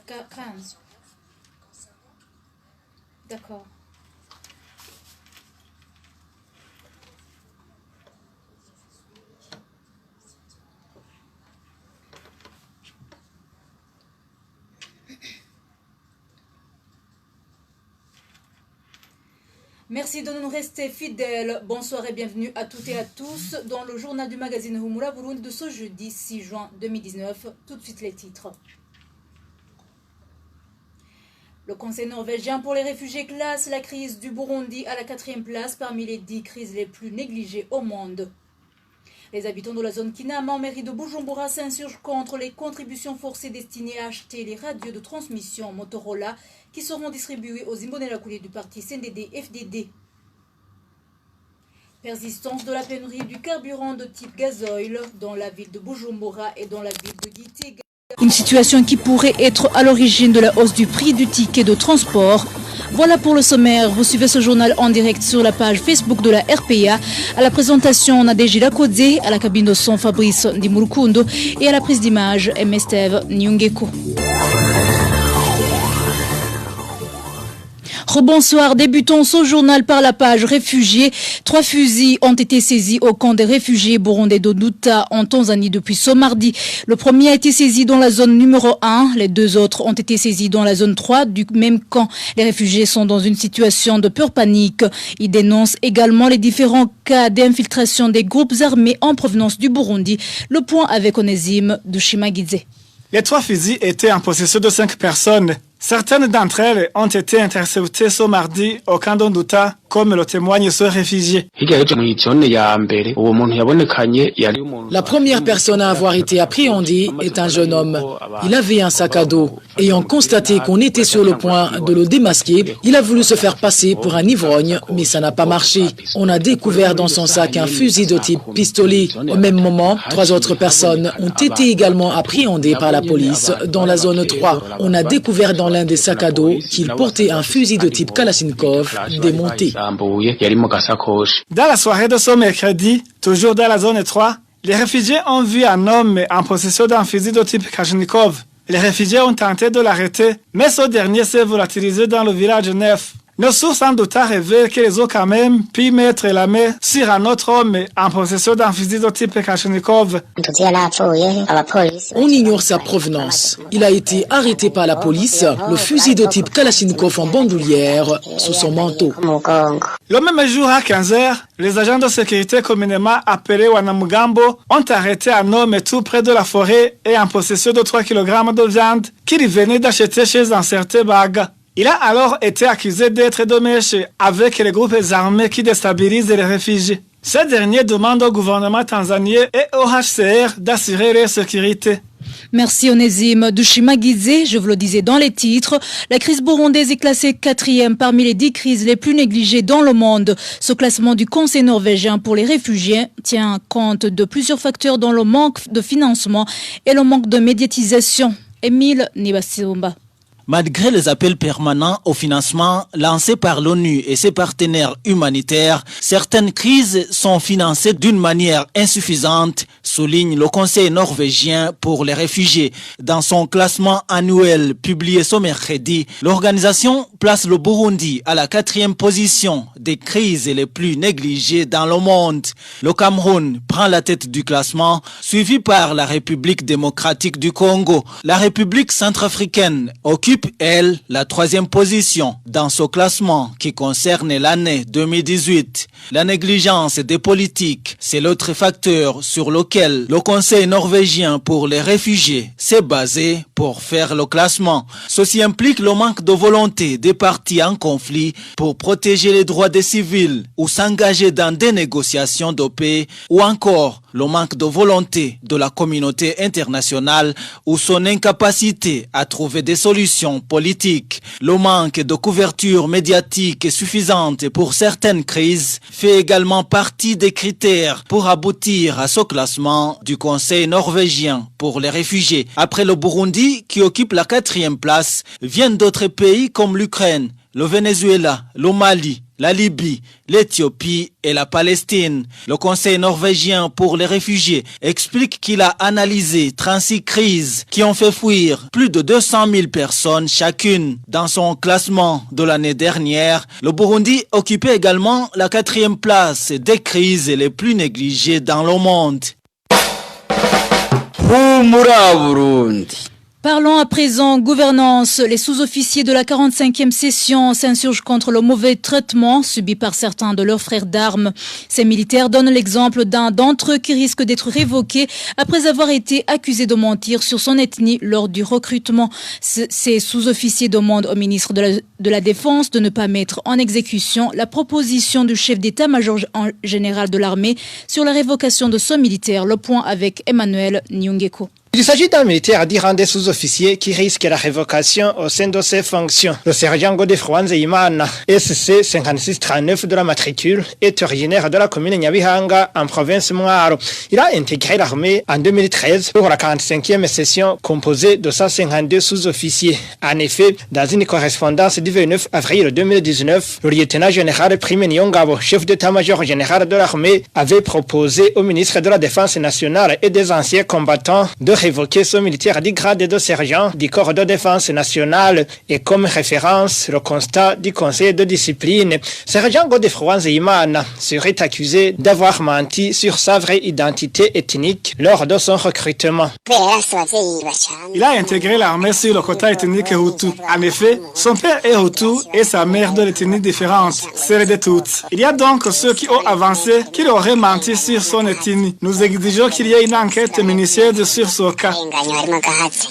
15. D'accord. Merci de nous rester fidèles. Bonsoir et bienvenue à toutes et à tous dans le journal du magazine Humura Burundi de ce jeudi 6 juin 2019. Tout de suite les titres. Le Conseil norvégien pour les réfugiés classe la crise du Burundi à la 4e place parmi les 10 crises les plus négligées au monde. Les habitants de la zone Kinama en mairie de Bujumbura s'insurgent contre les contributions forcées destinées à acheter les radios de transmission Motorola qui seront distribués aux Imbonerakure du parti CNDD-FDD. Persistance de la pénurie du carburant de type gasoil dans la ville de Bujumbura et dans la ville de Gitega. Une situation qui pourrait être à l'origine de la hausse du prix du ticket de transport. Voilà pour le sommaire. Vous suivez ce journal en direct sur la page Facebook de la RPA. À la présentation, Nadège Lakodze, à la cabine de son Fabrice Ndimurukundo et à la prise d'image, Steve Nyungeko. Rebonsoir, débutons ce journal par la page réfugiés. 3 fusils ont été saisis au camp des réfugiés burundais d'Oduta en Tanzanie depuis ce mardi. Le premier a été saisi dans la zone numéro 1. Les 2 autres ont été saisis dans la zone 3 du même camp. Les réfugiés sont dans une situation de pure panique. Ils dénoncent également les différents cas d'infiltration des groupes armés en provenance du Burundi. Le point avec Onésime de Shimagidze. Les 3 fusils étaient en possession de 5 personnes. Certaines d'entre elles ont été interceptées ce mardi au camp d'Oduta, comme le témoigne ce réfugié. La première personne à avoir été appréhendée est un jeune homme. Il avait un sac à dos. Ayant constaté qu'on était sur le point de le démasquer, il a voulu se faire passer pour un ivrogne, mais ça n'a pas marché. On a découvert dans son sac un fusil de type pistolet. Au même moment, 3 autres personnes ont été également appréhendées par la police dans la zone 3. On a découvert dans l'un des sacs à dos qu'il portait un fusil de type Kalachnikov démonté. Dans la soirée de ce mercredi, toujours dans la zone 3, les réfugiés ont vu un homme en possession d'un fusil de type Kalachnikov. Les réfugiés ont tenté de l'arrêter, mais ce dernier s'est volatilisé dans le village neuf. Nos sources en douta révèlent qu'ils ont quand même pu mettre la main sur un autre homme en possession d'un fusil de type Kalachnikov. On ignore sa provenance. Il a été arrêté par la police, le fusil de type Kalachnikov en bandoulière sous son manteau. Le même jour à 15h, les agents de sécurité communément appelés Wanamugambo ont arrêté un homme tout près de la forêt et en possession de 3 kg de viande qu'il venait d'acheter chez un certain Baga. Il a alors été accusé d'être de mèche avec les groupes armés qui déstabilisent les réfugiés. Ces derniers demandent au gouvernement tanzanien et au HCR d'assurer leur sécurité. Merci Onésime de Shimagidze. Je vous le disais dans les titres, la crise burundaise est classée 4e parmi les 10 crises les plus négligées dans le monde. Ce classement du Conseil norvégien pour les réfugiés tient compte de plusieurs facteurs dont le manque de financement et le manque de médiatisation. Émile Nibasumba. Malgré les appels permanents au financement lancés par l'ONU et ses partenaires humanitaires, certaines crises sont financées d'une manière insuffisante, souligne le Conseil norvégien pour les réfugiés. Dans son classement annuel publié ce mercredi, l'organisation place le Burundi à la 4e position des crises les plus négligées dans le monde. Le Cameroun prend la tête du classement, suivi par la République démocratique du Congo. La République centrafricaine occupe elle, la 3e position dans ce classement qui concerne l'année 2018. La négligence des politiques, c'est l'autre facteur sur lequel le Conseil norvégien pour les réfugiés s'est basé pour faire le classement. Ceci implique le manque de volonté des partis en conflit pour protéger les droits des civils ou s'engager dans des négociations de paix, ou encore le manque de volonté de la communauté internationale ou son incapacité à trouver des solutions politiques. Le manque de couverture médiatique suffisante pour certaines crises fait également partie des critères pour aboutir à ce classement du Conseil norvégien pour les réfugiés. Après le Burundi, qui occupe la 4e place, viennent d'autres pays comme l'Ukraine, le Venezuela, le Mali, la Libye, l'Éthiopie et la Palestine. Le Conseil norvégien pour les réfugiés explique qu'il a analysé 36 crises qui ont fait fuir plus de 200 000 personnes chacune. Dans son classement de l'année dernière, le Burundi occupait également la 4e place des crises les plus négligées dans le monde. Parlons à présent gouvernance. Les sous-officiers de la 45e session s'insurgent contre le mauvais traitement subi par certains de leurs frères d'armes. Ces militaires donnent l'exemple d'un d'entre eux qui risque d'être révoqué après avoir été accusé de mentir sur son ethnie lors du recrutement. Ces sous-officiers demandent au ministre de la Défense de ne pas mettre en exécution la proposition du chef d'état-major général de l'armée sur la révocation de ce militaire. Le point avec Emmanuel Nyungeko. Il s'agit d'un militaire d'Iran des sous-officiers qui risque la révocation au sein de ses fonctions. Le sergent Godefroy Nzeyimana, SC 5639 de la matricule, est originaire de la commune Nyabihanga en province Mwaro. Il a intégré l'armée en 2013 pour la 45e session composée de 152 sous-officiers. En effet, dans une correspondance du 29 avril 2019, le lieutenant général Prime Nyongabo, chef d'état-major général de l'armée, avait proposé au ministre de la Défense nationale et des anciens combattants de révoquer ce militaire du grade de sergent du corps de défense nationale et comme référence le constat du conseil de discipline. Sergent Godefroy Nzeyimana serait accusé d'avoir menti sur sa vraie identité ethnique lors de son recrutement. Il a intégré l'armée sur le quota ethnique Hutu. En effet, son père est Hutu et sa mère de l'ethnie différente, celle des Tutsis. Il y a donc ceux qui ont avancé qu'il aurait menti sur son ethnie. Nous exigeons qu'il y ait une enquête minutieuse sur ce cas.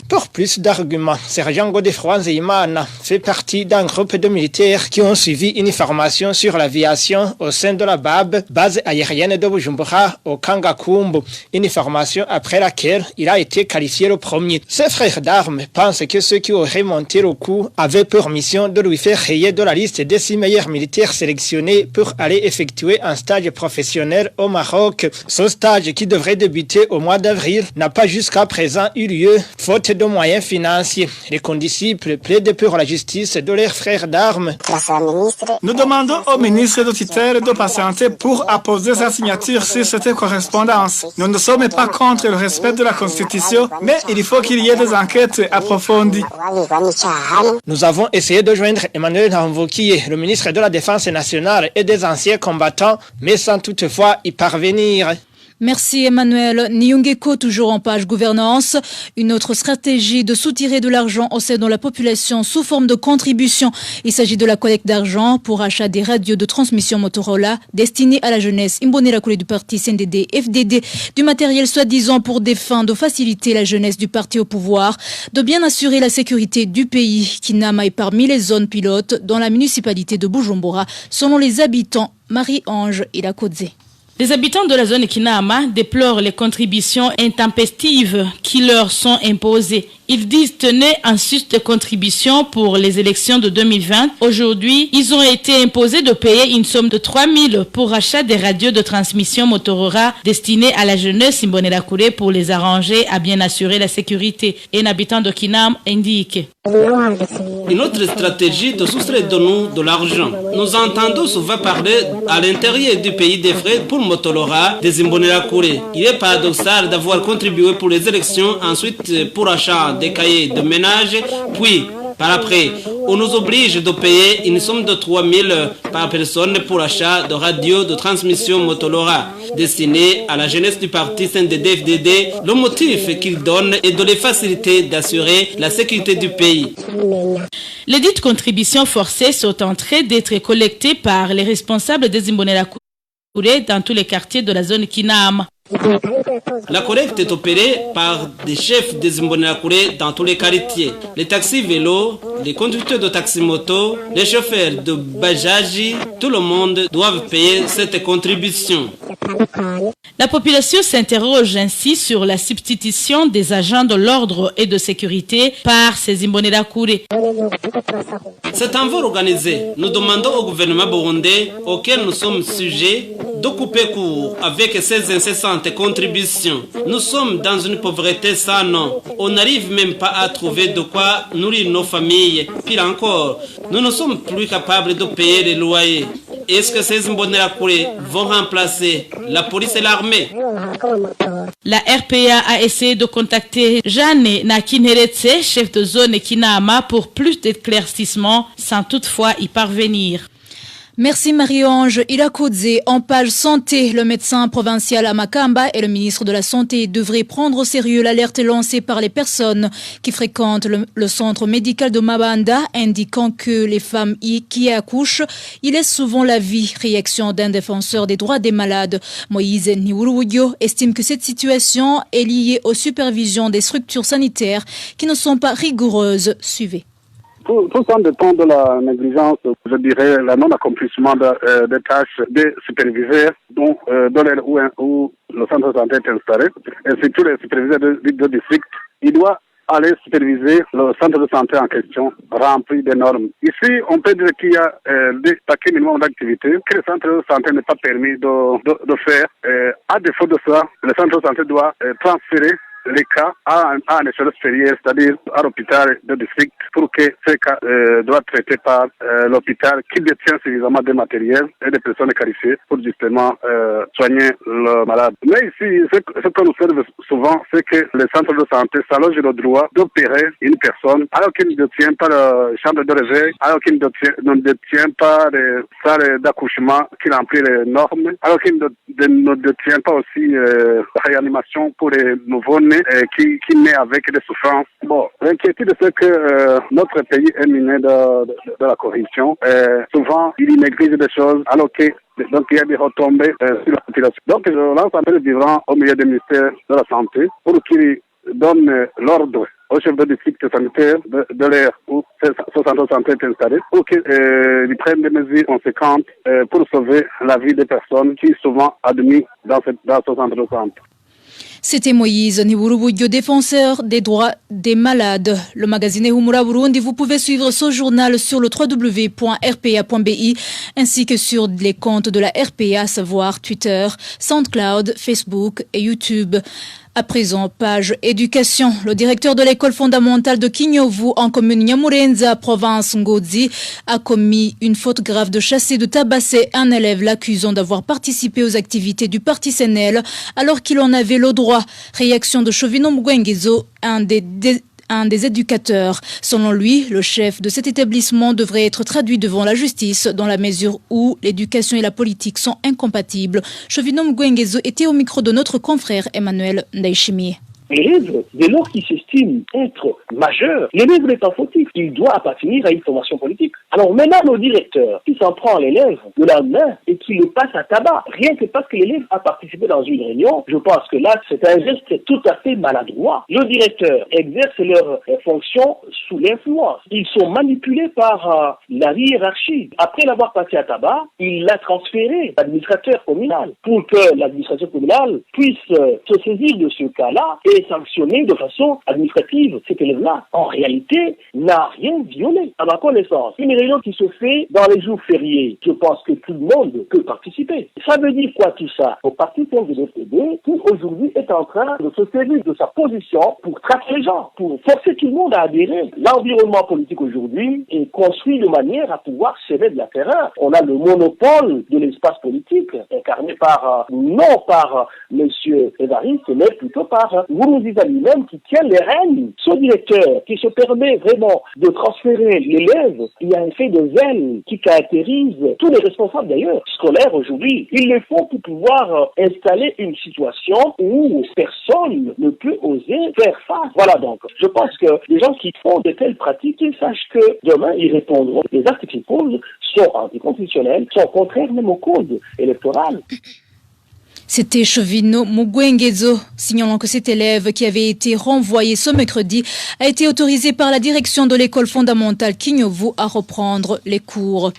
Pour plus d'arguments, sergent Godefroy Nzeyimana fait partie d'un groupe de militaires qui ont suivi une formation sur l'aviation au sein de la BAB, base aérienne de Bujumbura, au Kangakumbu. Une formation après laquelle il a été qualifié le premier. Ses frères d'armes pensent que ceux qui auraient monté le coup avaient pour mission de lui faire rayer de la liste des 6 meilleurs militaires sélectionnés pour aller effectuer un stage professionnel au Maroc. Ce stage qui devrait débuter au mois d'avril n'a pas jusqu'à présent eu lieu, faute de moyens financiers. Les condisciples plaident pour la justice de leurs frères d'armes. Nous demandons au ministre de tutelle de patienter pour apposer sa signature sur cette correspondance. Nous ne sommes pas contre le respect de la Constitution, mais il faut qu'il y ait des enquêtes approfondies. Nous avons essayé de joindre Emmanuel Nhamvokiye, le ministre de la Défense nationale et des anciens combattants, mais sans toutefois y parvenir. Merci Emmanuel. Nyungeko, toujours en page gouvernance. Une autre stratégie de soutirer de l'argent au sein de la population sous forme de contribution. Il s'agit de la collecte d'argent pour achat des radios de transmission Motorola destinés à la jeunesse. Imbonerakure du parti CNDD, FDD, du matériel soi-disant pour des fins de faciliter la jeunesse du parti au pouvoir, de bien assurer la sécurité du pays. Kinama est parmi les zones pilotes dans la municipalité de Bujumbura, selon les habitants Marie-Ange et la Kodze. Les habitants de la zone Kinama déplorent les contributions intempestives qui leur sont imposées. Ils disent tenir un sus de contribution pour les élections de 2020. Aujourd'hui, ils ont été imposés de payer une somme de 3 000 pour achat des radios de transmission Motorola destinées à la jeunesse Imbonerakure pour les arranger à bien assurer la sécurité. Un habitant de Kinam indique. Une autre stratégie de soustraire de nous de l'argent. Nous entendons souvent parler à l'intérieur du pays des frais pour Motorola des Imbonerakure. Il est paradoxal d'avoir contribué pour les élections, ensuite pour achat des cahiers de ménage, puis par après, on nous oblige de payer une somme de 3 000 par personne pour l'achat de radios de transmission Motorola destinées à la jeunesse du parti CNDD-FDD. Le motif qu'ils donnent est de les faciliter d'assurer la sécurité du pays. Les dites contributions forcées sont en train d'être collectées par les responsables des Imbonerakure dans tous les quartiers de la zone Kinama. La collecte est opérée par des chefs des Imbonerakure dans tous les quartiers. Les taxis vélos, les conducteurs de taxi-moto, les chauffeurs de bajaji, tout le monde doit payer cette contribution. La population s'interroge ainsi sur la substitution des agents de l'ordre et de sécurité par ces Imbonerakure. C'est un vol organisé. Nous demandons au gouvernement burundais, auquel nous sommes sujets, de couper court avec ces incessantes contributions. Nous sommes dans une pauvreté sans nom. On n'arrive même pas à trouver de quoi nourrir nos familles. familles. Pire encore, nous ne sommes plus capables de payer les loyers. Est-ce que ces Imbonerakure vont remplacer la police et l'armée? La RPA a essayé de contacter Jeanne Nakineretse, chef de zone Kinama, pour plus d'éclaircissements, sans toutefois y parvenir. Merci Marie-Ange. Ilakodze, en page santé, le médecin provincial à Makamba et le ministre de la Santé devraient prendre au sérieux l'alerte lancée par les personnes qui fréquentent le centre médical de Mabanda, indiquant que les femmes qui accouchent, y laissent souvent la vie. Réaction d'un défenseur des droits des malades. Moïse Niwuruyo estime que cette situation est liée aux supervisions des structures sanitaires qui ne sont pas rigoureuses. Suivez. Tout ça dépend de la négligence, je dirais, le non-accomplissement des tâches des superviseurs dont où le centre de santé est installé, et surtout les superviseurs de district. Il doit aller superviser le centre de santé en question, rempli des normes. Ici, on peut dire qu'il y a des paquets minimum d'activités que le centre de santé n'est pas permis de faire. À défaut de ça, le centre de santé doit transférer les cas à une échelle supérieure, c'est-à-dire à l'hôpital de district, pour que ces cas doivent être traités par l'hôpital qui détient suffisamment de matériel et de personnes qualifiées pour justement soigner le malade. Mais ici, ce qu'on observe souvent, c'est que les centres de santé s'allongent le droit d'opérer une personne alors qu'il ne détient pas la chambre de réveil, alors qu'il ne détient pas les salles d'accouchement qui remplissent les normes, alors qu'il ne détient pas aussi la réanimation pour les nouveaux-nés qui naît avec des souffrances. Bon, l'inquiétude c'est que notre pays est miné de la corruption. Souvent, il néglige des choses alors que donc il y a des retombées sur la population. Donc je lance un peu vivant au milieu du ministère de la Santé pour qu'il donne l'ordre au chef de district sanitaire de l'air où ce centre de santé est installé pour qu'ils prennent des mesures conséquentes pour sauver la vie des personnes qui sont souvent admises dans ce centre de santé. C'était Moïse Niwurubuyo, défenseur des droits des malades. Le magazine Humura Burundi, vous pouvez suivre ce journal sur le www.rpa.bi ainsi que sur les comptes de la RPA, à savoir Twitter, SoundCloud, Facebook et YouTube. À présent, page éducation. Le directeur de l'école fondamentale de Kinyovu en commune Nyamurenza, province Ngozi, a commis une faute grave de chasser et de tabasser un élève l'accusant d'avoir participé aux activités du parti CNL alors qu'il en avait le droit. Réaction de Chovino Mgwengezo, un des éducateurs. Selon lui, le chef de cet établissement devrait être traduit devant la justice dans la mesure où l'éducation et la politique sont incompatibles. Chovino Mgwengezo était au micro de notre confrère Emmanuel Ndaishimiye. L'élève, dès lors qu'il s'estime être majeur, l'élève n'est pas fautif. Il doit appartenir à une formation politique. Alors maintenant, le directeur qui s'en prend à l'élève de la main et qui le passe à tabac, rien que parce que l'élève a participé dans une réunion, je pense que là, c'est un geste tout à fait maladroit. Le directeur exerce leur fonction sous l'influence. Ils sont manipulés par la hiérarchie. Après l'avoir passé à tabac, il l'a transféré à l'administrateur communal pour que l'administration communale puisse se saisir de ce cas-là et sanctionner de façon administrative cet élève-là. En réalité, n'a rien violé. À ma connaissance, une réunion qui se fait dans les jours fériés, je pense que tout le monde peut participer. Ça veut dire quoi tout ça? Au parti CNDD-FDD, qui aujourd'hui est en train de se servir de sa position pour traquer les gens, pour forcer tout le monde à adhérer. L'environnement politique aujourd'hui est construit de manière à pouvoir semer de la terreur. On a le monopole de l'espace politique, incarné non par M. Évariste, mais plutôt par Nkurunziza lui-même qui tient les rênes. Ce directeur qui se permet vraiment de transférer l'élève, il y a un fait de zèle qui caractérise tous les responsables d'ailleurs scolaires aujourd'hui. Ils le font pour pouvoir installer une situation où personne ne peut oser faire face. Voilà donc. Je pense que les gens qui font de telles pratiques, ils sachent que demain ils répondront. Les actes qu'ils posent sont anticonstitutionnels, sont contraires même au code électoral. C'était Chovino Mugwengezo, signalant que cet élève qui avait été renvoyé ce mercredi a été autorisé par la direction de l'école fondamentale Kinyovu à reprendre les cours.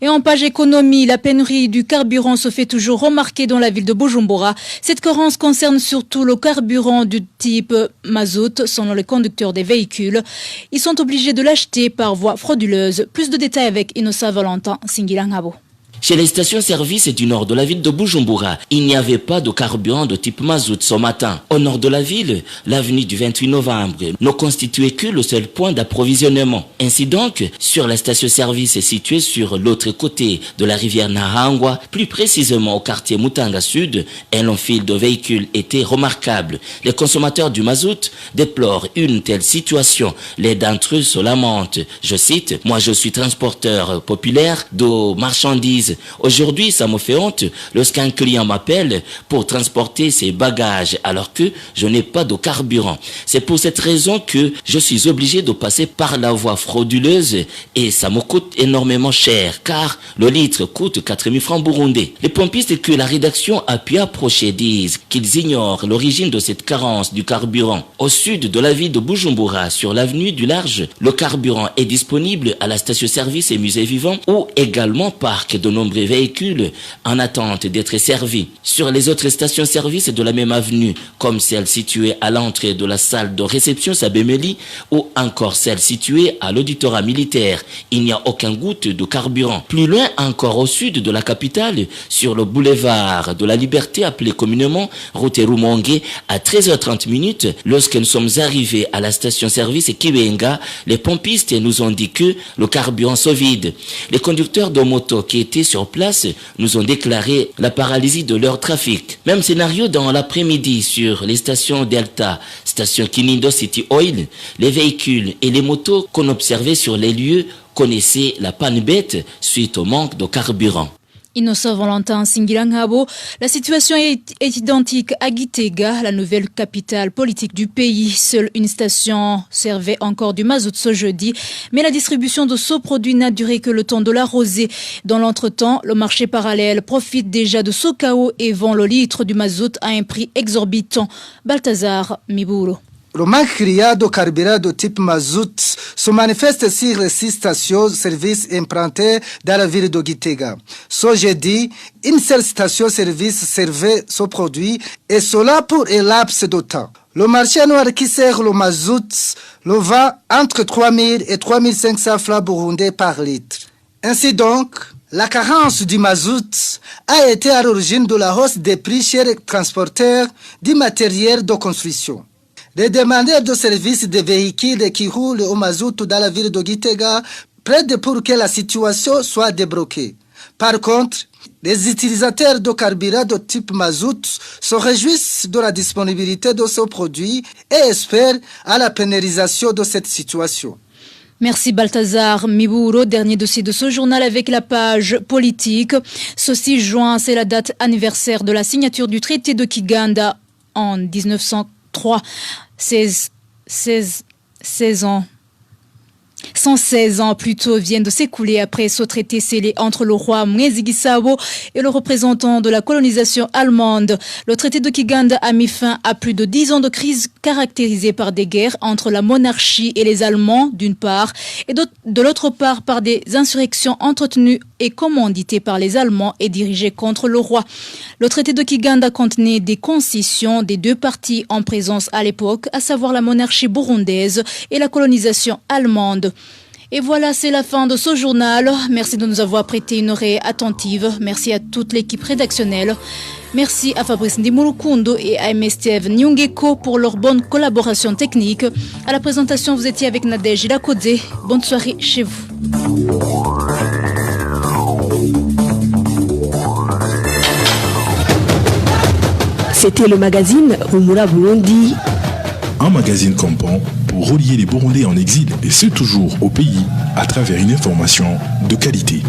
Et en page économie, la pénurie du carburant se fait toujours remarquer dans la ville de Bujumbura. Cette carence concerne surtout le carburant du type mazout, selon les conducteurs des véhicules. Ils sont obligés de l'acheter par voie frauduleuse. Plus de détails avec Inosa Valentin Singilangabo. Chez les stations-service du nord de la ville de Bujumbura, il n'y avait pas de carburant de type mazout ce matin. Au nord de la ville, l'avenue du 28 novembre ne constituait que le seul point d'approvisionnement. Ainsi donc, sur la station-service située sur l'autre côté de la rivière Nahangwa, plus précisément au quartier Mutanga Sud, un long fil de véhicules était remarquable. Les consommateurs du mazout déplorent une telle situation. Les d'entre eux se lamentent. Je cite, « Moi je suis transporteur populaire de marchandises. Aujourd'hui, ça me fait honte lorsqu'un client m'appelle pour transporter ses bagages alors que je n'ai pas de carburant. C'est pour cette raison que je suis obligé de passer par la voie frauduleuse et ça me coûte énormément cher car le litre coûte 4 000 francs burundais. Les pompistes que la rédaction a pu approcher disent qu'ils ignorent l'origine de cette carence du carburant. Au sud de la ville de Bujumbura, sur l'avenue du Large, le carburant est disponible à la station-service et musée vivant ou également parc de nombreux véhicules en attente d'être servis. Sur les autres stations-service de la même avenue, comme celle située à l'entrée de la salle de réception Sabemeli ou encore celle située à l'auditorat militaire, il n'y a aucun goutte de carburant. Plus loin encore au sud de la capitale, sur le boulevard de la Liberté appelé communément Route Rumongue, à 13h30, lorsque nous sommes arrivés à la station-service Kibenga, les pompistes nous ont dit que le carburant se vide. Les conducteurs de moto qui étaient sur place nous ont déclaré la paralysie de leur trafic. Même scénario dans l'après-midi sur les stations Delta, station Kinindo City Oil, les véhicules et les motos qu'on observait sur les lieux connaissaient la panne bête suite au manque de carburant. Innocent Valentin Singilangabo, la situation est identique à Gitega, la nouvelle capitale politique du pays. Seule une station servait encore du mazout ce jeudi, mais la distribution de ce produit n'a duré que le temps de la rosée. Dans l'entretemps, le marché parallèle profite déjà de ce chaos et vend le litre du mazout à un prix exorbitant. Balthazar Miburo. Le manque criard de carburant de type mazout se manifeste sur les 6 stations-service implantées dans la ville de Gitega. Ce jeudi, une seule station-service servait ce produit et cela pour un laps de temps. Le marché noir qui sert le mazout le vend entre 3 000 et 3 500 francs burundais par litre. Ainsi donc, la carence du mazout a été à l'origine de la hausse des prix chez les transporteurs du matériel de construction. Les demandeurs de services de véhicules qui roulent au mazout dans la ville de Gitega plaident pour que la situation soit débloquée. Par contre, les utilisateurs de carburant de type mazout se réjouissent de la disponibilité de ce produit et espèrent à la pénalisation de cette situation. Merci Balthazar Miburo, dernier dossier de ce journal avec la page politique. Ce 6 juin, c'est la date anniversaire de la signature du traité de Kiganda en 1903. 16 ans. 116 ans plus tôt viennent de s'écouler après ce traité scellé entre le roi Mwezi Gisabo et le représentant de la colonisation allemande. Le traité de Kiganda a mis fin à plus de 10 ans de crise caractérisée par des guerres entre la monarchie et les Allemands d'une part et de l'autre part par des insurrections entretenues et commanditées par les Allemands et dirigées contre le roi. Le traité de Kiganda contenait des concessions des 2 parties en présence à l'époque, à savoir la monarchie burundaise et la colonisation allemande. Et voilà, c'est la fin de ce journal. Merci de nous avoir prêté une oreille attentive. Merci à toute l'équipe rédactionnelle. Merci à Fabrice Ndimurukundo et à Steve Nyungeko pour leur bonne collaboration technique. À la présentation, vous étiez avec Nadège Ilakodze. Bonne soirée chez vous. C'était le magazine Rumura Burundi. Un magazine campant pour relier les Burundais en exil, et ce toujours au pays, à travers une information de qualité.